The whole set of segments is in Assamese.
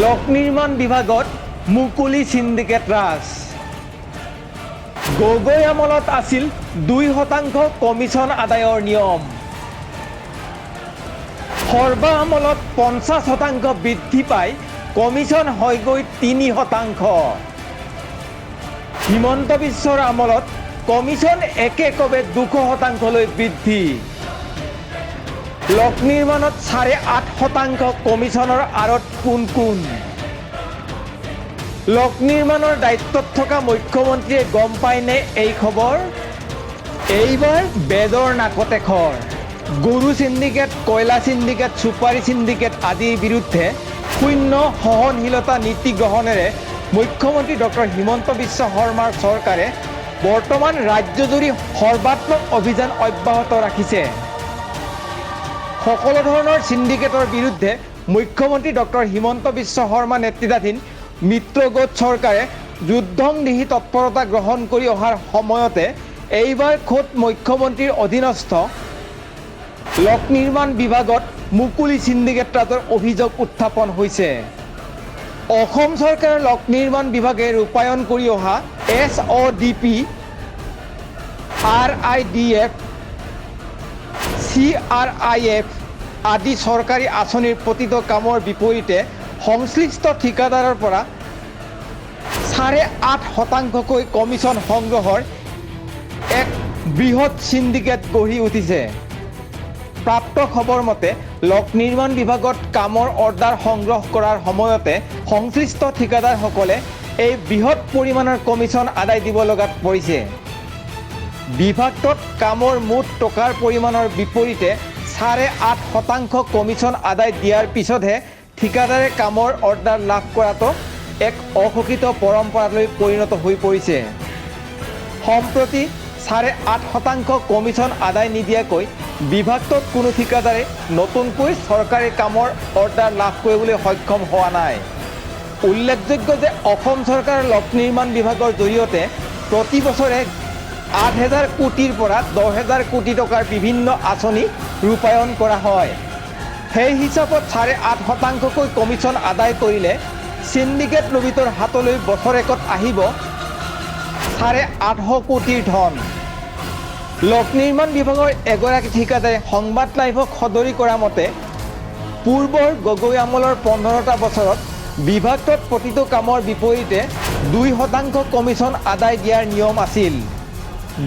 লোক নিৰ্মাণ বিভাগত মুকলি সিন্ডিকেট ৰাজ। গগৈ আমলত আছিল 2% কমিছন আদায়ৰ নিয়ম। সৰ্বা আমলত 50% বৃদ্ধি পাই কমিছন হৈ গৈ 3%। হিমন্ত বিশ্বৰ আমলত কমিছন একেকবে 200%লৈ বৃদ্ধি। লোক নিৰ্মাণত 8.5% কমিছনৰ আঁৰত কোন? লোক নিৰ্মাণৰ দায়িত্বত থকা মুখ্যমন্ত্ৰীয়ে গম পায়নে এই খবৰ? এইবাৰ বেদৰ নাকতে খৰ। গৰু সিন্ডিকেট, কয়লা সিন্ডিকেট, সুপাৰী সিন্ডিকেট আদিৰ বিৰুদ্ধে শূন্য সহনশীলতা নীতি গ্ৰহণেৰে মুখ্যমন্ত্ৰী ডক্টৰ হিমন্ত বিশ্ব শৰ্মাৰ চৰকাৰে বৰ্তমান ৰাজ্যজুৰি সৰ্বাত্মক অভিযান অব্যাহত ৰাখিছে। সকলো ধৰণৰ সিন্ডিকেটৰ বিৰুদ্ধে মুখ্যমন্ত্ৰী ডক্টৰ হিমন্ত বিশ্ব শৰ্মা নেতৃত্বাধীন মিত্ৰগোট চৰকাৰে যুদ্ধংদেহী তৎপৰতা গ্ৰহণ কৰি অহাৰ সময়তে এইবাৰ খোদ মুখ্যমন্ত্ৰীৰ অধীনস্থ লোক নিৰ্মাণ বিভাগত মুকলি সিন্ডিকেট ৰাজৰ অভিযোগ উত্থাপন হৈছে। অসম চৰকাৰৰ লোক নিৰ্মাণ বিভাগে ৰূপায়ণ কৰি অহা SODP, RIDF, CRIF আদি চৰকাৰী আঁচনিৰ প্ৰতিটো কামৰ বিপৰীতে সংশ্লিষ্ট ঠিকাদাৰৰ পৰা 8.5%কৈ কমিছন সংগ্ৰহৰ এক বৃহৎ সিন্ডিকেট গঢ়ি উঠিছে। প্ৰাপ্ত খবৰ মতে লোক নিৰ্মাণ বিভাগত কামৰ অৰ্ডাৰ সংগ্ৰহ কৰাৰ সময়তে সংশ্লিষ্ট ঠিকাদাৰসকলে এই বৃহৎ পৰিমাণৰ কমিছন আদায় দিব লগাত পৰিছে। বিভাগটোত কামৰ মুঠ টকাৰ পৰিমাণৰ বিপৰীতে 8.5% কমিছন আদায় দিয়াৰ পিছতহে ঠিকাদাৰে কামৰ অৰ্ডাৰ লাভ কৰাটো এক অঘোষিত পৰম্পৰালৈ পৰিণত হৈ পৰিছে। সম্প্ৰতি 8.5% কমিছন আদায় নিদিয়াকৈ বিভাগটোত কোনো ঠিকাদাৰে নতুনকৈ চৰকাৰী কামৰ অৰ্ডাৰ লাভ কৰিবলৈ সক্ষম হোৱা নাই। উল্লেখযোগ্য যে অসম চৰকাৰৰ লোক নিৰ্মাণ বিভাগৰ জৰিয়তে প্ৰতি বছৰে 8,000 কোটিৰ পৰা 10,000 কোটি টকাৰ বিভিন্ন আঁচনি ৰূপায়ণ কৰা হয়। সেই হিচাপত 8.5%কৈ কমিছন আদায় কৰিলে সিন্ডিকেট লবিটোৰ হাতলৈ বছৰেকত আহিব 850 কোটিৰ ধন। লোক নিৰ্মাণ বিভাগৰ এগৰাকী ঠিকাদাৰে সংবাদ লাইভক সদৰি কৰা মতে পূৰ্বৰ গগৈ আমলৰ 15টা বছৰত বিভাগটোত প্ৰতিটো কামৰ বিপৰীতে 2% কমিছন আদায় দিয়াৰ নিয়ম আছিল।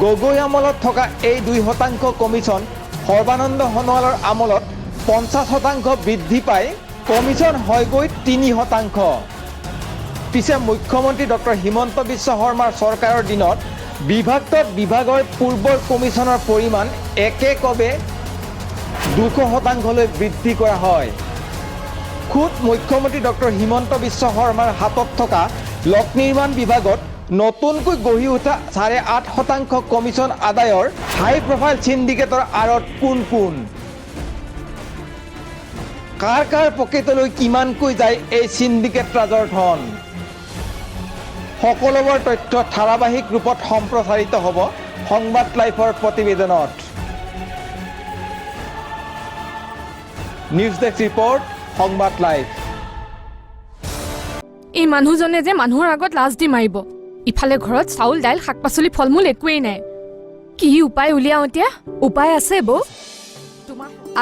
গগৈ আমলত থকা এই 2% কমিছন সৰ্বানন্দ সোণোৱালৰ আমলত 50% বৃদ্ধি পাই কমিছন হৈ গৈ 3%। পিছে মুখ্যমন্ত্ৰী ডক্টৰ হিমন্ত বিশ্ব শৰ্মাৰ চৰকাৰৰ দিনত বিভাগটোত বিভাগৰ পূৰ্বৰ কমিছনৰ পৰিমাণ একেকবে 200%লৈ বৃদ্ধি কৰা হয়। খুদ মুখ্যমন্ত্ৰী ডক্টৰ হিমন্ত বিশ্ব শৰ্মাৰ হাতত থকা লোক নিৰ্মাণ বিভাগত নতুনকৈ গঢ়ি উঠা 8.5% কমিছন আদায়ৰ হাই প্ৰফাইল সিন্ডিকেটৰ আঁৰত কোন? কাৰ পকেটলৈ কিমানকৈ যায় এই সিন্ডিকেট ৰাজৰ ধন? সকলোবোৰ তথ্য ধাৰাবাহিক ৰূপত সম্প্ৰচাৰিত হ'ব সংবাদ লাইভৰ প্ৰতিবেদনত। নিউজ ডেস্ক ৰিপৰ্ট, সংবাদ লাইভ। এই মানুহজনে যে মানুহৰ আগত লাজ দি মাৰিব। ইফালে ঘৰত চাউল, দাইল, শাক পাচলি, ফল মূল একোৱেই নাই। কি উপায় উলিয়াও এতিয়া? উপায় আছে বৌ।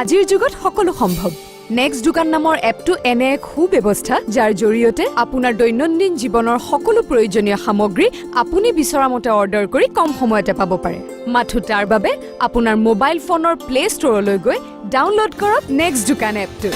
আজিৰ যুগত সকলো সম্ভৱ। নেক্সট দোকান নামৰ এপটো এনে এক সুব্যৱস্থা যাৰ জৰিয়তে আপোনাৰ দৈনন্দিন জীৱনৰ সকলো প্ৰয়োজনীয় সামগ্ৰী আপুনি বিচৰা মতে অৰ্ডাৰ কৰি কম সময়তে পাব পাৰে। মাথো তাৰ বাবে আপোনাৰ মোবাইল ফোনৰ প্লে ষ্টৰলৈ গৈ ডাউনলোড কৰক নেক্সট দোকান এপটো।